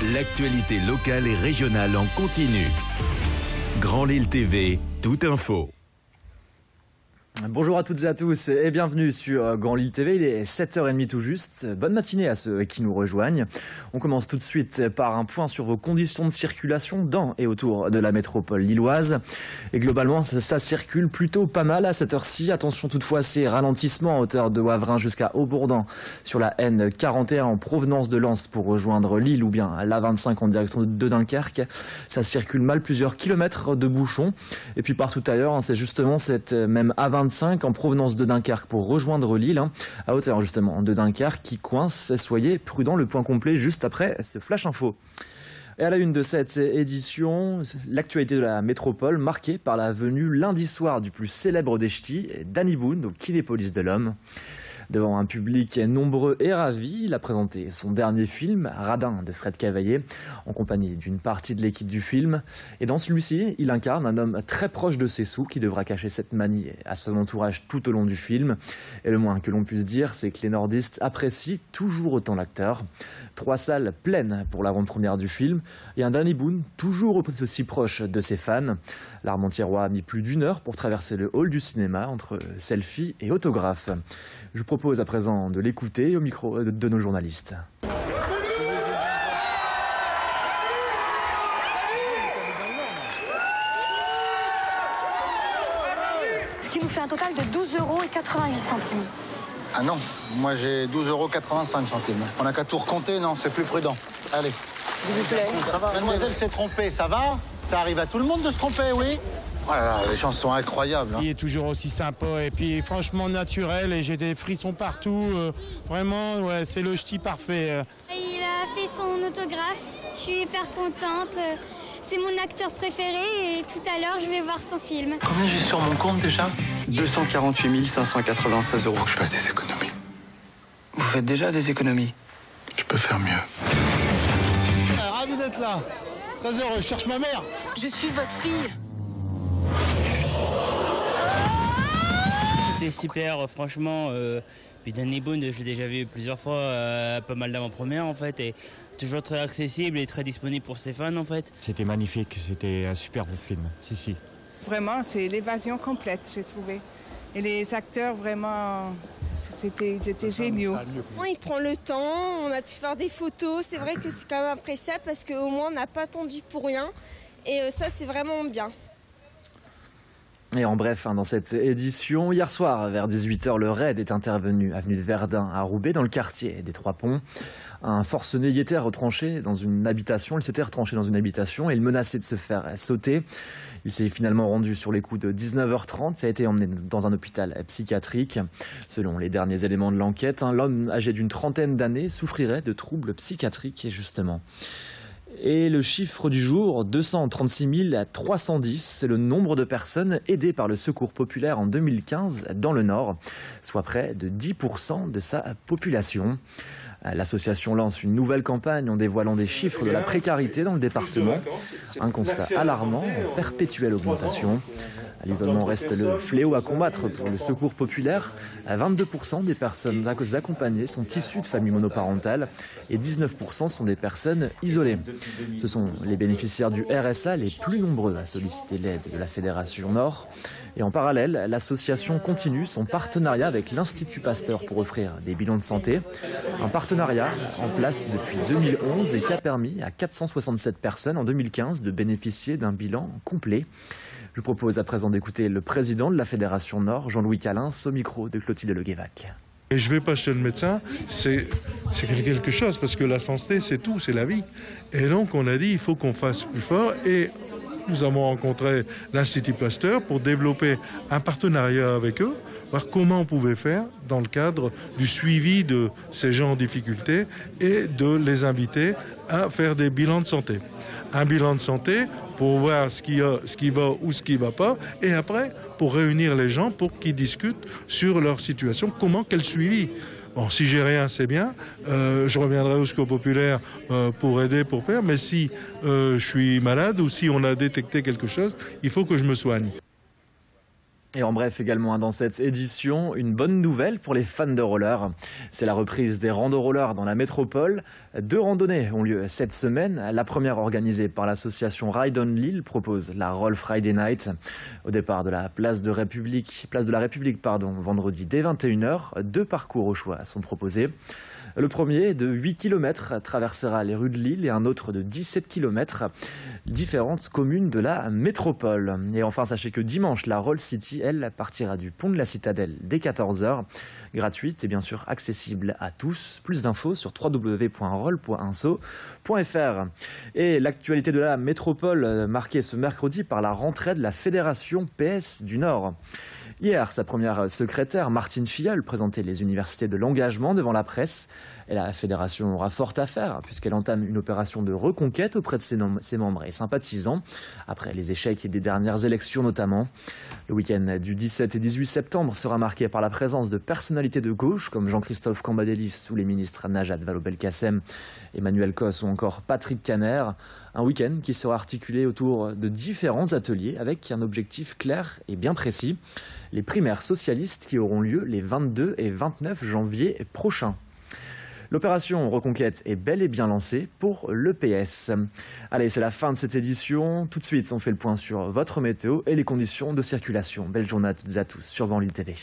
L'actualité locale et régionale en continu. Grand Lille TV, toute info. Bonjour à toutes et à tous et bienvenue sur Grand Lille TV, il est 7h30 tout juste. Bonne matinée à ceux qui nous rejoignent. On commence tout de suite par un point sur vos conditions de circulation dans et autour de la métropole lilloise. Et globalement, ça circule plutôt pas mal à cette heure-ci. Attention toutefois à ces ralentissements à hauteur de Wavrin jusqu'à Aubourdin sur la N41 en provenance de Lens pour rejoindre Lille ou bien l'A25 en direction de Dunkerque. Ça circule mal, plusieurs kilomètres de bouchons. Et puis partout ailleurs, c'est justement cette même A25 en provenance de Dunkerque pour rejoindre Lille, à hauteur justement de Dunkerque qui coince. Soyez prudents, le point complet juste après ce flash info. Et à la une de cette édition, l'actualité de la métropole marquée par la venue lundi soir du plus célèbre des ch'tis, Danny Boone, au Kinépolis de l'Homme. Devant un public nombreux et ravi, il a présenté son dernier film, Radin, de Fred Cavaillé, en compagnie d'une partie de l'équipe du film. Et dans celui-ci, il incarne un homme très proche de ses sous qui devra cacher cette manie à son entourage tout au long du film. Et le moins que l'on puisse dire, c'est que les nordistes apprécient toujours autant l'acteur. 3 salles pleines pour l'avant-première du film et un Danny Boone toujours aussi proche de ses fans. L'Armentiérois a mis plus d'1 heure pour traverser le hall du cinéma entre selfie et autographe. Je vous propose à présent de l'écouter au micro de nos journalistes. Ce qui nous fait un total de 12,88 €. Ah non, moi j'ai 12,85 €. On n'a qu'à tout recompter, non, c'est plus prudent. Allez. S'il vous plaît. Ça va, mademoiselle s'est trompée, ça va? Ça arrive à tout le monde de se tromper, oui? Oh là là, les gens sont incroyables. Il est toujours aussi sympa et puis franchement naturel et j'ai des frissons partout. Vraiment, ouais, c'est le ch'ti parfait. Il a fait son autographe, je suis hyper contente. C'est mon acteur préféré et tout à l'heure je vais voir son film. Combien j'ai sur mon compte déjà? 248 596 €. Faut que je fasse des économies. Vous faites déjà des économies? Je peux faire mieux. Ravi d'être là. Très heureux, je cherche ma mère. Je suis votre fille. C'était super, franchement. Puis Danny Boone, je l'ai déjà vu plusieurs fois, pas mal d'avant-première en fait, et toujours très accessible et très disponible pour ses fans en fait. C'était magnifique, c'était un superbe film, si. Vraiment, c'est l'évasion complète, j'ai trouvé. Et les acteurs, vraiment, c'était géniaux. Il prend le temps, on a pu faire des photos. C'est vrai que c'est quand même appréciable parce qu'au moins on n'a pas attendu pour rien. Et ça, c'est vraiment bien. Et en bref, dans cette édition, hier soir, vers 18 h, le raid est intervenu avenue de Verdun à Roubaix, dans le quartier des Trois Ponts. Un forcené y était retranché dans une habitation. Il s'était retranché dans une habitation et il menaçait de se faire sauter. Il s'est finalement rendu sur les coups de 19 h 30. Ça a été emmené dans un hôpital psychiatrique. Selon les derniers éléments de l'enquête, l'homme âgé d'une trentaine d'années souffrirait de troubles psychiatriques, justement. Et le chiffre du jour, 236 310, c'est le nombre de personnes aidées par le Secours populaire en 2015 dans le Nord, soit près de 10% de sa population. L'association lance une nouvelle campagne en dévoilant des chiffres de la précarité dans le département. Un constat alarmant, en perpétuelle augmentation. L'isolement reste le fléau à combattre pour le Secours populaire. 22% des personnes accompagnées sont issues de familles monoparentales et 19% sont des personnes isolées. Ce sont les bénéficiaires du RSA les plus nombreux à solliciter l'aide de la Fédération Nord. Et en parallèle, l'association continue son partenariat avec l'Institut Pasteur pour offrir des bilans de santé. Un partenariat en place depuis 2011 et qui a permis à 467 personnes en 2015 de bénéficier d'un bilan complet. Je propose à présent d'écouter le président de la Fédération Nord, Jean-Louis Calins, au micro de Clotilde Leguévac. Et je ne vais pas chez le médecin, c'est quelque chose, parce que la santé, c'est tout, c'est la vie. Et donc, on a dit, il faut qu'on fasse plus fort. Et nous avons rencontré l'Institut Pasteur pour développer un partenariat avec eux, voir comment on pouvait faire dans le cadre du suivi de ces gens en difficulté et de les inviter à faire des bilans de santé. Un bilan de santé pour voir ce qui va ou ce qui ne va pas, et après pour réunir les gens pour qu'ils discutent sur leur situation, comment qu'elle suivit. Bon, si j'ai rien, c'est bien. Je reviendrai au Secours populaire pour aider, pour faire. Mais si je suis malade ou si on a détecté quelque chose, il faut que je me soigne. Et en bref, également dans cette édition, une bonne nouvelle pour les fans de roller. C'est la reprise des rando-rollers dans la métropole. 2 randonnées ont lieu cette semaine. La première, organisée par l'association Ride on Lille, propose la Roll Friday Night. Au départ de la place de la République, vendredi dès 21h, 2 parcours au choix sont proposés. Le premier, de 8 km, traversera les rues de Lille et un autre de 17 km, différentes communes de la métropole. Et enfin, sachez que dimanche, la Roll City, elle, partira du pont de la Citadelle dès 14h. Gratuite et bien sûr accessible à tous. Plus d'infos sur www.roll.inso.fr. Et l'actualité de la métropole marquée ce mercredi par la rentrée de la Fédération PS du Nord. Hier, sa première secrétaire, Martine Filleul, présentait les universités de l'engagement devant la presse. Et la fédération aura fort à faire, puisqu'elle entame une opération de reconquête auprès de ses membres et sympathisants, après les échecs des dernières élections notamment. Le week-end du 17 et 18 septembre sera marqué par la présence de personnalités de gauche, comme Jean-Christophe Cambadélis ou les ministres Najat Vallaud-Belkacem, Emmanuel Cos ou encore Patrick Caner. Un week-end qui sera articulé autour de différents ateliers avec un objectif clair et bien précis. Les primaires socialistes qui auront lieu les 22 et 29 janvier prochains. L'opération Reconquête est bel et bien lancée pour le PS. Allez, c'est la fin de cette édition. Tout de suite, on fait le point sur votre météo et les conditions de circulation. Belle journée à toutes et à tous sur Grand Lille TV.